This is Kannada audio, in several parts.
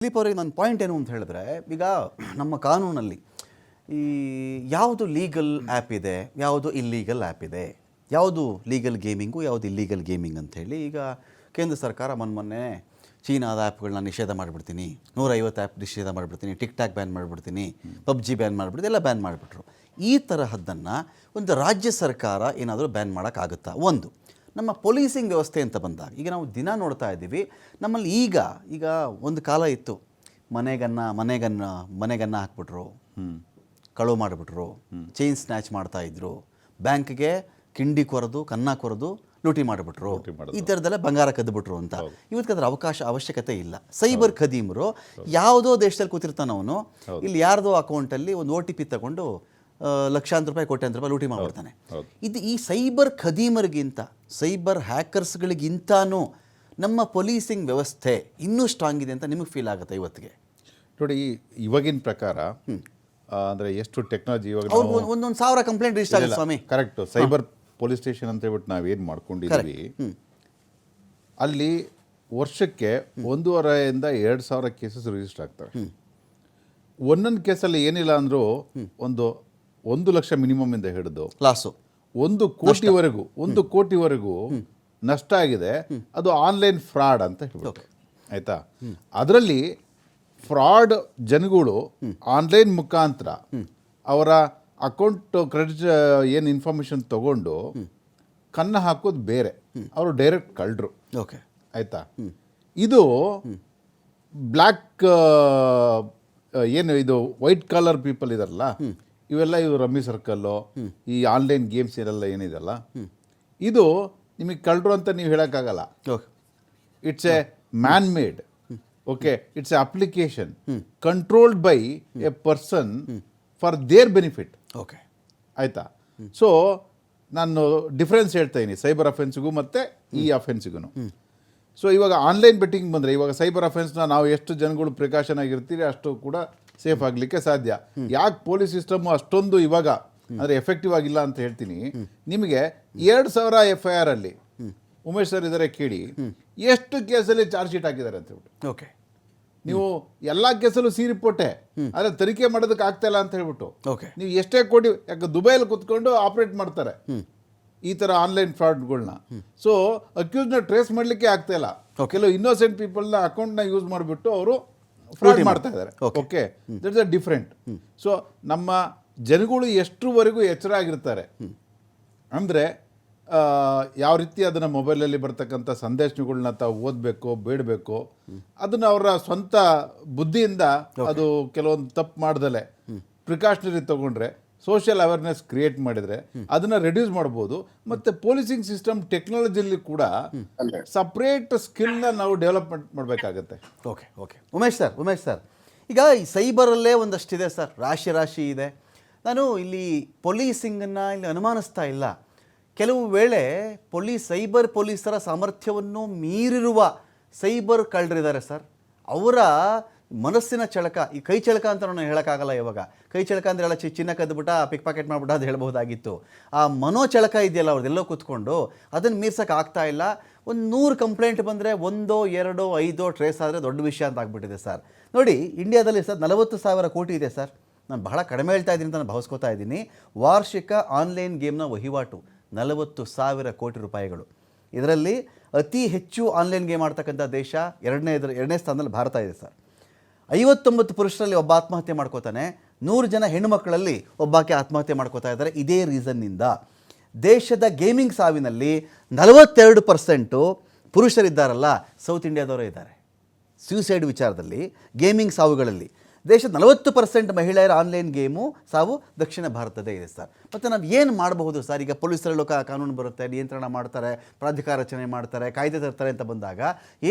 ದಿಲೀಪ್ ಅವರಿಗೆ ನನ್ನ ಪಾಯಿಂಟ್ ಏನು ಅಂತ ಹೇಳಿದ್ರೆ, ಈಗ ನಮ್ಮ ಕಾನೂನಲ್ಲಿ ಈ ಯಾವುದು ಲೀಗಲ್ ಆ್ಯಪ್ ಇದೆ, ಯಾವುದು ಇಲ್ಲೀಗಲ್ ಆ್ಯಪ್ ಇದೆ, ಯಾವುದು ಲೀಗಲ್ ಗೇಮಿಂಗು, ಯಾವುದು ಇಲ್ಲೀಗಲ್ ಗೇಮಿಂಗ್ ಅಂಥೇಳಿ ಈಗ ಕೇಂದ್ರ ಸರ್ಕಾರ ಮೊನ್ನೆ ಚೀನಾದ ಆ್ಯಪ್ಗಳನ್ನ ನಿಷೇಧ ಮಾಡಿಬಿಡ್ತೀನಿ, 150 ಆ್ಯಪ್ ನಿಷೇಧ ಮಾಡಿಬಿಡ್ತೀನಿ, ಟಿಕ್ ಟಾಕ್ ಬ್ಯಾನ್ ಮಾಡಿಬಿಡ್ತೀನಿ, ಪಬ್ಜಿ ಬ್ಯಾನ್ ಮಾಡಿಬಿಡ್ತೀನಿ, ಎಲ್ಲ ಬ್ಯಾನ್ ಮಾಡಿಬಿಟ್ರು. ಈ ತರಹದ್ದನ್ನು ಒಂದು ರಾಜ್ಯ ಸರ್ಕಾರ ಏನಾದರೂ ಬ್ಯಾನ್ ಮಾಡೋಕ್ಕಾಗುತ್ತಾ? ಒಂದು ನಮ್ಮ ಪೊಲೀಸಿಂಗ್ ವ್ಯವಸ್ಥೆ ಅಂತ ಬಂದಾಗ ಈಗ ನಾವು ದಿನ ನೋಡ್ತಾ ಇದ್ದೀವಿ. ನಮ್ಮಲ್ಲಿ ಈಗ ಒಂದು ಕಾಲ ಇತ್ತು, ಮನೆಗನ್ನ ಹಾಕ್ಬಿಟ್ರು, ಕಳುವು ಮಾಡಿಬಿಟ್ರು, ಚೈನ್ ಸ್ನ್ಯಾಚ್ ಮಾಡ್ತಾಯಿದ್ರು, ಬ್ಯಾಂಕ್ಗೆ ಕಿಂಡಿ ಕೊರೆದು ಕನ್ನ ಕೊರೆದು ಲೂಟಿ ಮಾಡಿಬಿಟ್ರು, ಈ ಥರದ್ದೆಲ್ಲ ಬಂಗಾರ ಕದ್ದುಬಿಟ್ರು ಅಂತ. ಇವತ್ತಿಗೆ ಅದರ ಅವಶ್ಯಕತೆ ಇಲ್ಲ. ಸೈಬರ್ ಖದೀಮರು ಯಾವುದೋ ದೇಶದಲ್ಲಿ ಕೂತಿರ್ತಾನೆ ಅವನು, ಇಲ್ಲಿ ಯಾರ್ದೋ ಅಕೌಂಟಲ್ಲಿ ಒಂದು OTP ತಗೊಂಡು ಲಕ್ಷಾಂತರ ರೂಪಾಯಿ ಕೋಟ್ಯಾಂತರ ರೂಪಾಯಿ ಲೂಟಿ ಮಾಡಿಬಿಡ್ತಾನೆ. ಇದು ಈ ಸೈಬರ್ ಖದೀಮರಿಗಿಂತ, ಸೈಬರ್ ಹ್ಯಾಕರ್ಸ್ಗಳಿಗಿಂತನೂ ನಮ್ಮ ಪೊಲೀಸಿಂಗ್ ವ್ಯವಸ್ಥೆ ಇನ್ನೂ ಸ್ಟ್ರಾಂಗ್ ಇದೆ ಅಂತ ನಿಮಗೆ ಫೀಲ್ ಆಗುತ್ತೆ ಇವತ್ತಿಗೆ? ನೋಡಿ, ಇವಾಗಿನ ಪ್ರಕಾರ ಅಂದರೆ ಎಷ್ಟು ಟೆಕ್ನಾಲಜಿ ಇವಾಗ ಒಂದೊಂದು 1000 ಕಂಪ್ಲೇಂಟ್ ರಿಜಿಸ್ಟರ್ ಆಗಿದೆ ಸ್ವಾಮಿ. ಕರೆಕ್ಟ್. ಸೈಬರ್ ಪೊಲೀಸ್ ಸ್ಟೇಷನ್ ಅಂತ ಹೇಳ್ಬಿಟ್ಟು ನಾವೇನು ಮಾಡ್ಕೊಂಡಿದ್ದೀವಿ, ಅಲ್ಲಿ ವರ್ಷಕ್ಕೆ 1,500 to 2,000 ಕೇಸಸ್ ರಿಜಿಸ್ಟರ್ ಆಗ್ತವೆ. ಒಂದೊಂದು ಕೇಸಲ್ಲಿ ಏನಿಲ್ಲ ಅಂದರೂ ಒಂದು 1 ಲಕ್ಷ ಮಿನಿಮಮ್ ಇಂದ ಹಿಡಿದು ಲಾಸು 1 ಕೋಟಿವರೆಗೂ ನಷ್ಟ ಆಗಿದೆ. ಅದು ಆನ್ಲೈನ್ ಫ್ರಾಡ್ ಅಂತ ಹೇಳ್ಬಿಟ್ಟು, ಆಯಿತಾ? ಅದರಲ್ಲಿ ಫ್ರಾಡ್ ಜನಗಳು ಆನ್ಲೈನ್ ಮುಖಾಂತರ ಅವರ ಅಕೌಂಟ್ ಕ್ರೆಡಿಟ್ ಏನು ಇನ್ಫಾರ್ಮೇಷನ್ ತಗೊಂಡು ಕನ್ನ ಹಾಕೋದು ಬೇರೆ, ಅವರು ಡೈರೆಕ್ಟ್ ಕಳ್ಳರು. ಓಕೆ, ಆಯಿತಾ? ಇದು ಬ್ಲ್ಯಾಕ್ ಏನು ಇದು ವೈಟ್ ಕಾಲರ್ ಪೀಪಲ್ ಇದಾರಲ್ಲ, ಇವೆಲ್ಲ ರಮ್ಮಿ ಸರ್ಕಲ್ಲು, ಈ ಆನ್ಲೈನ್ ಗೇಮ್ಸ್ ಇರಲ್ಲ ಏನಿದೆಲ್ಲ, ಇದು ನಿಮಗೆ ಕಳ್ಳರು ಅಂತ ನೀವು ಹೇಳೋಕ್ಕಾಗಲ್ಲ. It's A man made. Okay, it's A application controlled by A person for there benefit. Okay, ಆಯಿತಾ? ಸೊ ನಾನು ಡಿಫ್ರೆನ್ಸ್ ಹೇಳ್ತಾ ಇದ್ದೀನಿ ಸೈಬರ್ ಅಫೆನ್ಸಿಗೂ ಮತ್ತು ಈ ಅಫೆನ್ಸಿಗೂ. ಸೊ ಇವಾಗ ಆನ್ಲೈನ್ ಬೆಟ್ಟಿಂಗ್ ಬಂದರೆ, ಇವಾಗ ಸೈಬರ್ ಅಫೆನ್ಸ್ನ ನಾವು ಎಷ್ಟು ಜನಗಳು ಪ್ರಿಕಾಷನ್ ಆಗಿರ್ತೀರಿ ಅಷ್ಟು ಕೂಡ ಸೇಫ್ ಆಗಲಿಕ್ಕೆ ಸಾಧ್ಯ. ಯಾಕೆ ಪೊಲೀಸ್ ಸಿಸ್ಟಮು ಅಷ್ಟೊಂದು ಇವಾಗ ಅಂದರೆ ಎಫೆಕ್ಟಿವ್ ಆಗಿಲ್ಲ ಅಂತ ಹೇಳ್ತೀನಿ. ನಿಮಗೆ 2,000 FIR ಅಲ್ಲಿ ಉಮೇಶ್ ಸರ್ ಇದ್ದಾರೆ ಕೇಳಿ, ಎಷ್ಟು ಕೇಸಲ್ಲಿ ಚಾರ್ಜ್ ಶೀಟ್ ಹಾಕಿದ್ದಾರೆ ಅಂತ ಹೇಳ್ಬಿಟ್ಟು. ಓಕೆ, ನೀವು ಎಲ್ಲ ಕೇಸಲ್ಲೂ ಸಿ ರಿಪೋರ್ಟೇ, ಆದರೆ ತನಿಖೆ ಮಾಡೋದಕ್ಕೆ ಆಗ್ತಾ ಇಲ್ಲ ಅಂತ ಹೇಳ್ಬಿಟ್ಟು. ಓಕೆ, ನೀವು ಎಷ್ಟೇ ಕೋಟಿ, ಯಾಕೆ ದುಬೈಯಲ್ಲಿ ಕುತ್ಕೊಂಡು ಆಪ್ರೇಟ್ ಮಾಡ್ತಾರೆ ಈ ಥರ ಆನ್ಲೈನ್ ಫ್ರಾಡ್ಗಳನ್ನ. ಸೊ ಅಕ್ಯೂಸ್ನ ಟ್ರೇಸ್ ಮಾಡಲಿಕ್ಕೆ ಆಗ್ತಾ ಇಲ್ಲ. ಕೆಲವು ಇನ್ನೋಸೆಂಟ್ ಪೀಪಲ್ನ ಅಕೌಂಟ್ನ ಯೂಸ್ ಮಾಡಿಬಿಟ್ಟು ಅವರು ಫ್ರಾಡ್ ಮಾಡ್ತಾ ಇದ್ದಾರೆ. Okay, that's a different. So ನಮ್ಮ ಜನಗಳು ಎಷ್ಟರವರೆಗೂ ಎಚ್ಚರ ಆಗಿರ್ತಾರೆ ಅಂದರೆ, ಯಾವ ರೀತಿ ಅದನ್ನು ಮೊಬೈಲಲ್ಲಿ ಬರ್ತಕ್ಕಂಥ ಸಂದೇಶಗಳನ್ನ ತಾವು ಓದಬೇಕು, ಬೇಡಬೇಕು, ಅದನ್ನು ಅವರ ಸ್ವಂತ ಬುದ್ಧಿಯಿಂದ ಅದು ಕೆಲವೊಂದು ತಪ್ಪು ಮಾಡ್ದಲೆ ಪ್ರಿಕಾಷನರಿ ತಗೊಂಡ್ರೆ, ಸೋಷಿಯಲ್ ಅವೇರ್ನೆಸ್ ಕ್ರಿಯೇಟ್ ಮಾಡಿದರೆ ಅದನ್ನು ರೆಡ್ಯೂಸ್ ಮಾಡ್ಬೋದು. ಮತ್ತು ಪೊಲೀಸಿಂಗ್ ಸಿಸ್ಟಮ್ ಟೆಕ್ನಾಲಜಿಲಿ ಕೂಡ ಸಪ್ರೇಟ್ ಸ್ಕಿಲ್ನ ನಾವು ಡೆವಲಪ್ಮೆಂಟ್ ಮಾಡಬೇಕಾಗತ್ತೆ. ಓಕೆ ಓಕೆ ಉಮೇಶ್ ಸರ್, ಈಗ ಈ ಸೈಬರಲ್ಲೇ ಒಂದಷ್ಟಿದೆ ಸರ್, ರಾಶಿ ಇದೆ. ನಾನು ಇಲ್ಲಿ ಪೊಲೀಸಿಂಗನ್ನು ಇಲ್ಲಿ ಅನುಮಾನಿಸ್ತಾ ಇಲ್ಲ. ಕೆಲವು ವೇಳೆ ಸೈಬರ್ ಪೊಲೀಸರ ಸಾಮರ್ಥ್ಯವನ್ನು ಮೀರಿರುವ ಸೈಬರ್ ಕಳ್ಳರಿದ್ದಾರೆ ಸರ್. ಅವರ ಮನಸ್ಸಿನ ಚಳಕ, ಈ ಕೈ ಚಳಕ ಅಂತ ನಾನು ಹೇಳೋಕ್ಕಾಗಲ್ಲ. ಇವಾಗ ಕೈ ಚಳಕ ಅಂದರೆ ಎಲ್ಲ ಚಿನ್ನ ಕದ್ದುಬಿಟ್ಟ, ಪಿಕ್ ಪಾಕೆಟ್ ಮಾಡಿಬಿಟ್ಟ ಅದು ಹೇಳ್ಬಹುದಾಗಿತ್ತು. ಆ ಮನೋಚಳಕ ಇದೆಯಲ್ಲ ಅವ್ರದ್ದೆಲ್ಲೋ ಕೂತ್ಕೊಂಡು, ಅದನ್ನು ಮೀರ್ಸೋಕೆ ಆಗ್ತಾ ಇಲ್ಲ. ಒಂದು 100 ಕಂಪ್ಲೇಂಟ್ ಬಂದರೆ 1, 2, 5 ಟ್ರೇಸ್ ಆದರೆ ದೊಡ್ಡ ವಿಷಯ ಅಂತ ಆಗ್ಬಿಟ್ಟಿದೆ ಸರ್. ನೋಡಿ, ಇಂಡಿಯಾದಲ್ಲಿ ಸರ್ 40,000 ಕೋಟಿ ಇದೆ ಸರ್. ನಾನು ಬಹಳ ಕಡಿಮೆ ಹೇಳ್ತಾ ಇದ್ದೀನಿ ಅಂತ ನಾನು ಭಾವಿಸ್ಕೋತಾ ಇದ್ದೀನಿ. ವಾರ್ಷಿಕ ಆನ್ಲೈನ್ ಗೇಮ್ನ ವಹಿವಾಟು 40,000 ಕೋಟಿ ರೂಪಾಯಿಗಳು. ಇದರಲ್ಲಿ ಅತಿ ಹೆಚ್ಚು ಆನ್ಲೈನ್ ಗೇಮ್ ಆಡ್ತಕ್ಕಂಥ ದೇಶ ಎರಡನೇ ಸ್ಥಾನದಲ್ಲಿ ಭಾರತ ಇದೆ ಸರ್. 59 ಪುರುಷರಲ್ಲಿ ಒಬ್ಬ ಆತ್ಮಹತ್ಯೆ ಮಾಡ್ಕೋತಾನೆ, 100 ಜನ ಹೆಣ್ಣುಮಕ್ಕಳಲ್ಲಿ ಒಬ್ಬಾಕೆ ಆತ್ಮಹತ್ಯೆ ಮಾಡ್ಕೋತಾ ಇದ್ದಾರೆ. ಇದೇ ರೀಸನ್ನಿಂದ ದೇಶದ ಗೇಮಿಂಗ್ ಸಾವಿನಲ್ಲಿ 42% ಪುರುಷರಿದ್ದಾರಲ್ಲ, ಸೌತ್ ಇಂಡಿಯಾದವರೇ ಇದ್ದಾರೆ. ಸ್ಯೂಸೈಡ್ ವಿಚಾರದಲ್ಲಿ ಗೇಮಿಂಗ್ ಸಾವುಗಳಲ್ಲಿ ದೇಶದ 40% ಮಹಿಳೆಯರ ಆನ್ಲೈನ್ ಗೇಮು ಸಾವು ದಕ್ಷಿಣ ಭಾರತದೇ ಇದೆ ಸರ್. ಮತ್ತು ನಾವು ಏನು ಮಾಡಬಹುದು ಸರ್? ಈಗ ಪೊಲೀಸರಲ್ಲೂ ಕಾನೂನು ಬರುತ್ತೆ, ನಿಯಂತ್ರಣ ಮಾಡ್ತಾರೆ, ಪ್ರಾಧಿಕಾರ ರಚನೆ ಮಾಡ್ತಾರೆ, ಕಾಯ್ದೆ ತರ್ತಾರೆ ಅಂತ ಬಂದಾಗ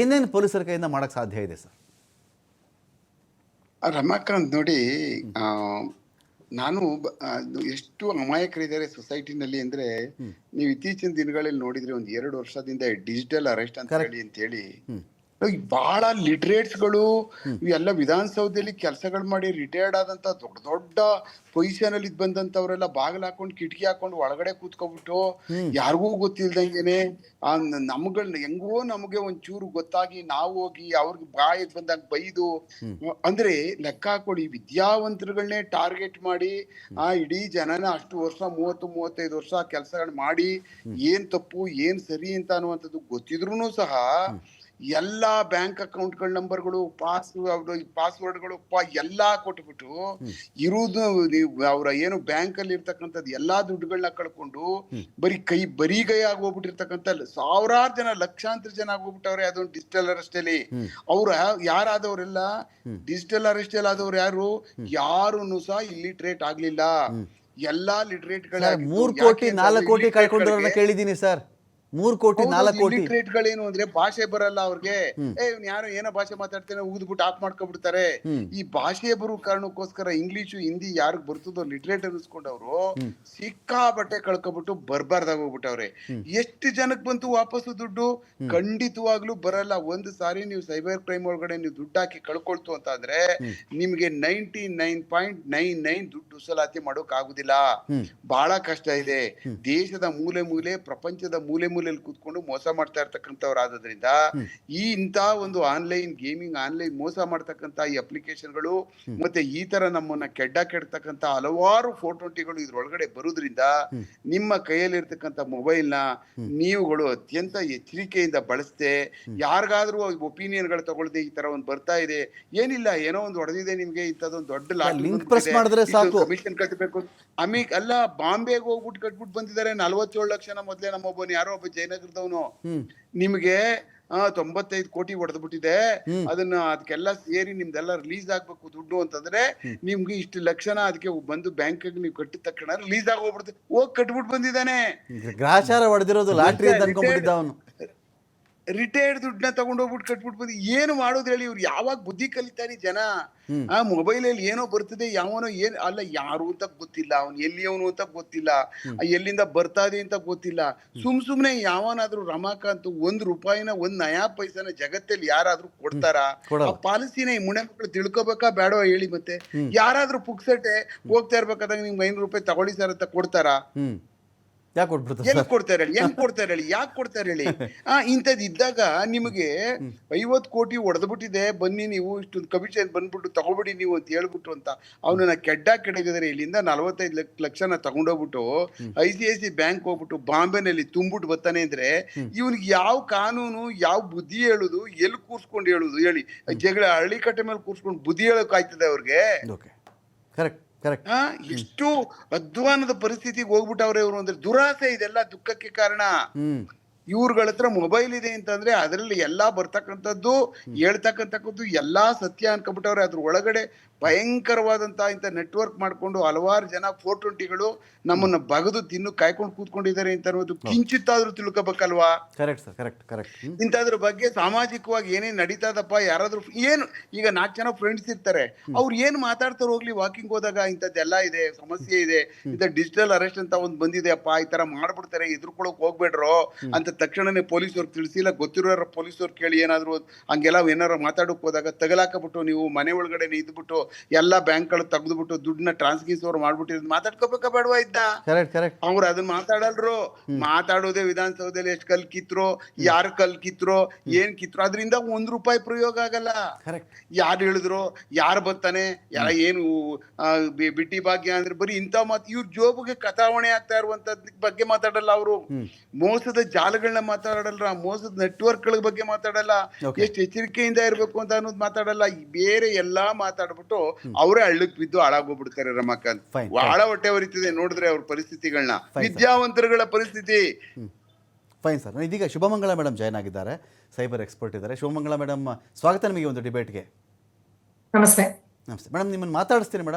ಏನೇನು ಪೊಲೀಸರ ಕೈಯಿಂದ ಮಾಡೋಕ್ಕೆ ಸಾಧ್ಯ ಇದೆ ಸರ್? ರಮಾಕಾಂತ್, ನೋಡಿ, ನಾನು ಎಷ್ಟು ಅಮಾಯಕರಿದ್ದಾರೆ ಸೊಸೈಟಿನಲ್ಲಿ ಅಂದ್ರೆ, ನೀವು ಇತ್ತೀಚಿನ ದಿನಗಳಲ್ಲಿ ನೋಡಿದ್ರೆ ಒಂದು 2 ವರ್ಷದಿಂದ ಡಿಜಿಟಲ್ ಅರೆಸ್ಟ್ ಅಂತ ಹೇಳಿ ಬಹಳ ಲಿಟ್ರೇಟ್ಸ್ಗಳು ಎಲ್ಲ ವಿಧಾನಸೌಧದಲ್ಲಿ ಕೆಲಸಗಳು ಮಾಡಿ ರಿಟೈರ್ಡ್ ಆದಂತ ದೊಡ್ಡ ದೊಡ್ಡ ಪೊಸಿಷನ್ ಅಲ್ಲಿ ಬಂದಂತವ್ರೆಲ್ಲ ಬಾಗಿಲು ಹಾಕೊಂಡು ಕಿಟಕಿ ಹಾಕೊಂಡು ಒಳಗಡೆ ಕೂತ್ಕೊಬಿಟ್ಟು ಯಾರಿಗೂ ಗೊತ್ತಿಲ್ದಂಗೆನೆ ನಮ್ಗಳನ್ನ ಹೆಂಗೋ ನಮಗೆ ಒಂಚೂರು ಗೊತ್ತಾಗಿ ನಾವು ಹೋಗಿ ಅವ್ರಿಗೆ ಬಾಯಿಗೆ ಬಂದಾಗ ಬೈದು ಅಂದ್ರೆ ಲೆಕ್ಕ ಹಾಕೊಳ್ಳಿ, ವಿದ್ಯಾವಂತರುಗಳನ್ನೇ ಟಾರ್ಗೆಟ್ ಮಾಡಿ ಇಡೀ ಜನನ ಅಷ್ಟು ವರ್ಷ 30-35 ವರ್ಷ ಕೆಲಸಗಳು ಮಾಡಿ ಏನ್ ತಪ್ಪು ಏನ್ ಸರಿ ಅಂತ ಅನ್ನುವಂಥದ್ದು ಗೊತ್ತಿದ್ರು ಸಹ ಎಲ್ಲಾ ಬ್ಯಾಂಕ್ ಅಕೌಂಟ್ಗಳ ನಂಬರ್ಗಳು ಪಾಸ್ವರ್ಡ್ಗಳು ಎಲ್ಲಾ ಕೊಟ್ಬಿಟ್ಟು ಇರುವುದು ಅವ್ರ ಏನು ಬ್ಯಾಂಕ್ ಅಲ್ಲಿ ಇರ್ತಕ್ಕಂಥದ್ದು ಎಲ್ಲಾ ದುಡ್ಡುಗಳನ್ನ ಕಳ್ಕೊಂಡು ಬರೀಗೈ ಆಗೋಗ್ಬಿಟ್ಟಿರ್ತಕ್ಕಂಥ ಸಾವಿರಾರು ಜನ, ಲಕ್ಷಾಂತರ ಜನ ಆಗೋಗ್ಬಿಟ್ಟವ್ರೆ ಅದೊಂದು ಡಿಜಿಟಲ್ ಅರೆಸ್ಟ್ ಅಲ್ಲಿ. ಅವ್ರು ಯಾರಾದವ್ರೆಲ್ಲ ಡಿಜಿಟಲ್ ಅರೆಸ್ಟ್ ಅಲ್ಲಿ ಆದವ್ರು ಯಾರು ಸಹ ಇಲ್ಲಿಟ್ರೇಟ್ ಆಗ್ಲಿಲ್ಲ, ಎಲ್ಲಾ ಲಿಟ್ರೇಟ್ 3 ಕೋಟಿ 4 ಕೋಟಿ ಕಳ್ಕೊಂಡ್ರನ್ನ ಕೇಳಿದೀನಿ ಸರ್. 3 ಕೋಟಿ 4 ಕೋಟಿ ಲಿಟ್ರೇಟ್ಗಳೇನು ಅಂದ್ರೆ ಭಾಷೆ ಬರಲ್ಲ ಅವ್ರಿಗೆ, ಇವ್ನು ಯಾರೋ ಏನೋ ಭಾಷೆ ಮಾತಾಡ್ತಾನೆ ಊದ್ಬಿಟ್ಟು ಆಫ್ ಮಾಡ್ಕೊಬಿಡ್ತಾರೆ. ಈ ಭಾಷೆ ಬರೋ ಕಾರಣಕ್ಕೋಸ್ಕರ ಇಂಗ್ಲಿಷು ಹಿಂದಿ ಯಾರಿಗ್ ಬರ್ತದೋ ಲಿಟ್ರೇಟ್ ಅನ್ನಿಸ್ಕೊಂಡವ್ರು ಸಿಕ್ಕಾಬಟ್ಟೆ ಕಳ್ಕೊಬಿಟ್ಟು ಬರ್ಬಾರ್ದಾಗ ಹೋಗ್ಬಿಟ್ಟವ್ರೆ. ಎಷ್ಟು ಜನಕ್ಕೆ ಬಂತು ವಾಪಸ್ಸು ದುಡ್ಡು? ಖಂಡಿತವಾಗ್ಲೂ ಬರಲ್ಲ. ಒಂದು ಸಾರಿ ನೀವು ಸೈಬರ್ ಕ್ರೈಮ್ ಒಳಗಡೆ ನೀವು ದುಡ್ಡು ಹಾಕಿ ಕಳ್ಕೊಳ್ತು ಅಂತ ಅಂದ್ರೆ ನಿಮ್ಗೆ 99.99 ದುಡ್ಡು ಉಸಲಾತಿ ಮಾಡೋಕ್ ಆಗುದಿಲ್ಲ. ಬಹಳ ಕಷ್ಟ ಇದೆ. ದೇಶದ ಮೂಲೆ ಪ್ರಪಂಚದ ಮೂಲೆಯಲ್ಲಿ ಕೂತ್ಕೊಂಡು ಮೋಸ ಮಾಡ್ತಾ ಇರ್ತಕ್ಕಂಥವ್ರು ಆದ್ರಿಂದ ಇಂಥ ಒಂದು ಆನ್ಲೈನ್ ಗೇಮಿಂಗ್, ಆನ್ಲೈನ್ ಮೋಸ ಮಾಡ್ತಕ್ಕಂಥ ಈ ಅಪ್ಲಿಕೇಶನ್ಗಳು ಮತ್ತೆ ಈ ತರ ನಮ್ಮನ್ನ ಕೆಡ್ತಕ್ಕಂಥ ಹಲವಾರು ಫೋಟೋಟಿಗಳು ಇದ್ರೊಳಗಡೆ ಬರುವುದ್ರಿಂದ ನಿಮ್ಮ ಕೈಯಲ್ಲಿರ್ತಕ್ಕಂಥ ಮೊಬೈಲ್ನ ನೀವುಗಳು ಅತ್ಯಂತ ಎಚ್ಚರಿಕೆಯಿಂದ ಬಳಸದೆ, ಯಾರಿಗಾದ್ರೂ ಒಪಿನಿಯನ್ಗಳು ತಗೊಳ್ದೆ ಈ ತರ ಒಂದು ಬರ್ತಾ ಇದೆ, ಏನಿಲ್ಲ ಏನೋ ಒಂದು ಹೊಡೆದಿದೆ ನಿಮ್ಗೆ, ಇಂಥದ್ದೊಂದು ದೊಡ್ಡ ಲಿಂಕ್ ಪ್ರೆಸ್ ಮಾಡಿದ್ರೆ ಸಾಕು ಕಮಿಷನ್ ಕಟ್ಟಬೇಕು ಅಲ್ಲ, ಬಾಂಬೆಗೆ ಹೋಗ್ಬಿಟ್ಟು ಕಟ್ಬಿಟ್ಟು ಬಂದಿದ್ದಾರೆ 47 ಲಕ್ಷನ. ಮೊದ್ಲೇ ನಮ್ಮೊಬ್ಬನು ಯಾರೋ ಒಬ್ಬ ಜಯನಗರದವನು ನಿಮ್ಗೆ 95 ಕೋಟಿ ಹೊಡೆದ್ಬಿಟ್ಟಿದೆ, ಅದಕ್ಕೆಲ್ಲ ಸೇರಿ ನಿಮ್ದೆಲ್ಲ ರಿಲೀಸ್ ಆಗ್ಬೇಕು ದುಡ್ಡು ಅಂತಂದ್ರೆ ನಿಮ್ಗೆ ಇಷ್ಟು ಲಕ್ಷನ ಅದಕ್ಕೆ ಬಂದು ಬ್ಯಾಂಕ್ ನೀವು ಕಟ್ಟಿದ ತಕ್ಷಣ ರಿಲೀಸ್ ಆಗೋಗ್ಬಿಡುತ್ತೆ. ಹೋಗಿ ಕಟ್ಬಿಟ್ಟು ಬಂದಿದ್ದಾನೆ. ಗ್ರಾಚಾರ ಹೊಡೆದಿರೋದು ಲಾಟ್ರಿ ಅಂತ ಅನ್ಕೊಂಡ್ಬಿಟ್ಟಿದ್ದ ಅವನು. ರಿಟೈರ್ಡ್ ದುಡ್ಡನ್ನ ತಗೊಂಡೋಗ್ಬಿಟ್ಟು ಕಟ್ಬಿಟ್ಟು ಬಂದು ಏನು ಮಾಡೋದು ಹೇಳಿ? ಇವ್ರು ಯಾವಾಗ ಬುದ್ಧಿ ಕಲಿತಾರೆ ಜನ? ಮೊಬೈಲಲ್ಲಿ ಏನೋ ಬರ್ತದೆ, ಯಾವನೋ ಏನ್ ಅಲ್ಲ, ಯಾರು ಅಂತ ಗೊತ್ತಿಲ್ಲ, ಅವ್ನು ಎಲ್ಲಿಯವನು ಅಂತ ಗೊತ್ತಿಲ್ಲ, ಎಲ್ಲಿಂದ ಬರ್ತಾ ಇದೆ ಅಂತ ಗೊತ್ತಿಲ್ಲ. ಸುಮ್ನೆ ಯಾವನಾದ್ರೂ ರಮಾಕಾಂತ್ 1 ರೂಪಾಯಿನ 1 ನಯಾ ಪೈಸನ ಜಗತ್ತಲ್ಲಿ ಯಾರಾದ್ರೂ ಕೊಡ್ತಾರ? ಆ ಪಾಲಿಸಿನ ಈ ಮುಣೆ ಮಕ್ಕಳು ತಿಳ್ಕೊಬೇಕಾ ಬೇಡವಾ ಹೇಳಿ? ಮತ್ತೆ ಯಾರಾದ್ರೂ ಪುಕ್ಸಟ್ಟೆ ಹೋಗ್ತಾ ಇರ್ಬೇಕಾದಾಗ ನಿಮ್ಗೆ 500 ರೂಪಾಯಿ ತಗೊಳ್ಳಿ ಸರ್ ಅಂತ ಕೊಡ್ತಾರಾ? ಯಾಕೆ ಕೊಟ್ಬಿಡ್ತಾರೆ? ಎಲ್ಲಿ ಕೊಡ್ತಾರೆ ಹೇಳಿ? ಹೆಂಗ್ ಕೊಡ್ತಾರೆ ಹೇಳಿ? ಯಾಕೆ ಕೊಡ್ತಾರೆ ಹೇಳಿ? ಇಂಥದ್ದು ಇದ್ದಾಗ ನಿಮಗೆ 50 ಕೋಟಿ ಹೊಡೆದ್ಬಿಟ್ಟಿದೆ, ಬನ್ನಿ ನೀವು ಇಷ್ಟೊಂದು ಕಮಿಷನ್ ಬಂದ್ಬಿಟ್ಟು ತಗೊಬಿಡಿ ನೀವು ಅಂತ ಹೇಳ್ಬಿಟ್ಟು ಅಂತ ಅವನನ್ನ ಕೆಡಗಿದರೆ ಇಲ್ಲಿಂದ 45 ಲಕ್ಷನ ತಗೊಂಡೋಗ್ಬಿಟ್ಟು ICICI ಬ್ಯಾಂಕ್ ಹೋಗ್ಬಿಟ್ಟು ಬಾಂಬೆನಲ್ಲಿ ತುಂಬಿಟ್ಟು ಬರ್ತಾನೆ ಅಂದ್ರೆ ಇವನಿಗೆ ಯಾವ ಕಾನೂನು, ಯಾವ ಬುದ್ಧಿ ಹೇಳುದು, ಎಲ್ಲಿ ಕೂರ್ಸ್ಕೊಂಡು ಹೇಳುದು ಹೇಳಿ? ಜಗಳ ಹಳ್ಳಿ ಕಟ್ಟೆ ಮೇಲೆ ಕೂರ್ಸ್ಕೊಂಡು ಬುದ್ಧಿ ಹೇಳಕ್ ಆಯ್ತದೆ ಅವ್ರಿಗೆ? Correct correct. ಎಷ್ಟು ಅಧ್ವಾನದ ಪರಿಸ್ಥಿತಿಗೆ ಹೋಗ್ಬಿಟ್ಟವ್ರೆ ಇವರು ಅಂದ್ರೆ ದುರಾಸೆ. ಇದೆಲ್ಲ ದುಃಖಕ್ಕೆ ಕಾರಣ. ಇವ್ರಗಳ ಹತ್ರ ಮೊಬೈಲ್ ಇದೆ ಅಂತಂದ್ರೆ ಅದರಲ್ಲಿ ಎಲ್ಲಾ ಬರ್ತಕ್ಕಂಥದ್ದು ಹೇಳ್ತಕ್ಕಂಥದ್ದು ಎಲ್ಲಾ ಸತ್ಯ ಅನ್ಕೊಬಿಟ್ಟವ್ರೆ. ಅದ್ರ ಒಳಗಡೆ ಭಯಂಕರವಾದಂತ ಇಂಥ ನೆಟ್ವರ್ಕ್ ಮಾಡ್ಕೊಂಡು ಹಲವಾರು ಜನ 420ಗಳು ನಮ್ಮನ್ನ ಬಗದು ತಿನ್ನು ಕಾಯ್ಕೊಂಡು ಕೂತ್ಕೊಂಡಿದ್ದಾರೆ ಅಂತ ಅನ್ನೋದು ಕಿಂಚಿತ್ತಾದ್ರೂ ತಿಳ್ಕೊಬೇಕಲ್ವಾ? Correct sir, correct correct. ಇಂಥದ್ರ ಬಗ್ಗೆ ಸಾಮಾಜಿಕವಾಗಿ ಏನೇನ್ ನಡೀತದಪ್ಪ, ಯಾರಾದ್ರೂ ಏನು ಈಗ 4 ಜನ ಫ್ರೆಂಡ್ಸ್ ಇರ್ತಾರೆ, ಅವ್ರು ಏನ್ ಮಾತಾಡ್ತಾರೆ ಹೋಗ್ಲಿ, ವಾಕಿಂಗ್ ಹೋದಾಗ ಇಂಥದ್ದೆಲ್ಲ ಇದೆ, ಸಮಸ್ಯೆ ಇದೆ, ಇಂಥ ಡಿಜಿಟಲ್ ಅರೆಸ್ಟ್ ಅಂತ ಒಂದು ಬಂದಿದೆ ಅಪ್ಪ, ಈ ತರ ಮಾಡ್ಬಿಡ್ತಾರೆ, ಎದುರ್ಕೊಳಕ್ ಹೋಗ್ಬೇಡ್ರೋ ಅಂತ ತಕ್ಷಣನೇ ಪೊಲೀಸವ್ರು ತಿಳಿಸಿಲ್ಲ, ಗೊತ್ತಿರೋ ಪೊಲೀಸವ್ರು ಕೇಳಿ ಏನಾದ್ರು ಹಂಗೆಲ್ಲ ಏನಾರು ಮಾತಾಡಕ್ ಹೋದಾಗ ತಗಲಾಕಬಿಟ್ಟು ನೀವು ಮನೆ ಒಳಗಡೆ ಇದ್ಬಿಟ್ಟು ಎಲ್ಲಾ ಬ್ಯಾಂಕ್ಗಳು ತೆಗೆದ್ಬಿಟ್ಟು ದುಡ್ಡನ್ನ ಟ್ರಾನ್ಸ್ಫರ್ ಮಾಡ್ಬಿಟ್ಟಿರೋದು ಮಾತಾಡ್ಕೋಬೇಕಾ ಬೇಡವಾ? ಇದ್ದ ಅವ್ರು ಅದನ್ನ ಮಾತಾಡಲ್ರು. ಮಾತಾಡೋದೇ ವಿಧಾನಸೌಧದಲ್ಲಿ ಎಷ್ಟು ಕಲ್ ಕಿತ್ರೋ, ಯಾರು ಕಲ್ ಕಿತ್ರೋ, ಏನ್ ಕಿತ್ರೋ, ಅದರಿಂದ 1 ರೂಪಾಯಿ ಪ್ರಯೋಗ ಆಗಲ್ಲ. ಯಾರು ಹೇಳಿದ್ರು, ಯಾರು ಬರ್ತಾನೆ, ಏನು ಬಿಟ್ಟಿ ಭಾಗ್ಯ ಅಂದ್ರೆ ಬರೀ ಇಂಥ ಮಾತು. ಇವ್ರ ಜೋಬಿಗೆ ಕಥಾವಣೆ ಆಗ್ತಾ ಇರುವಂತದ್ ಬಗ್ಗೆ ಮಾತಾಡಲ್ಲ ಅವರು. ಮೋಸದ ಜಾಲಗಳನ್ನ ಮಾತಾಡಲ್ಲ, ಮೋಸದ ನೆಟ್ವರ್ಕ್ ಗಳ ಬಗ್ಗೆ ಮಾತಾಡಲ್ಲ, ಎಷ್ಟು ಎಚ್ಚರಿಕೆಯಿಂದ ಇರ್ಬೇಕು ಅಂತ ಅನ್ನೋದು ಮಾತಾಡಲ್ಲ. ಬೇರೆ ಎಲ್ಲಾ ಮಾತಾಡ್ಬಿಟ್ಟು ಅವರೇ ಹಳ್ಳಕ್ ಬಿದ್ದು ಹಾಳಾಗೋಗ್ಬಿಡ್ತಾರೆ. ರಮಾಕಾಂತ್ ಬಹಳ ಹೊಟ್ಟೆ ಹೊರಿತಿದೆ ನೋಡಿದ್ರೆ ಅವ್ರ ಪರಿಸ್ಥಿತಿಗಳನ್ನ, ವಿದ್ಯಾವಂತರುಗಳ ಪರಿಸ್ಥಿತಿ. Fine sir. ಇದೀಗ ಶುಭಮಂಗಳ ಮೇಡಮ್ ಜಾಯ್ನ್ ಆಗಿದ್ದಾರೆ, ಸೈಬರ್ ಎಕ್ಸ್ಪರ್ಟ್ ಇದ್ದಾರೆ. ಶುಭಮಂಗಳ ಮೇಡಮ್, ಸ್ವಾಗತ ನಿಮಗೆ ಒಂದು ಡಿಬೇಟ್ಗೆ. ನಮಸ್ತೆ. ನಮಸ್ತೆ ಮೇಡಮ್, ನಿಮ್ಮನ್ನು ಮಾತಾಡಿಸ್ತೀನಿ ಮೇಡಮ್.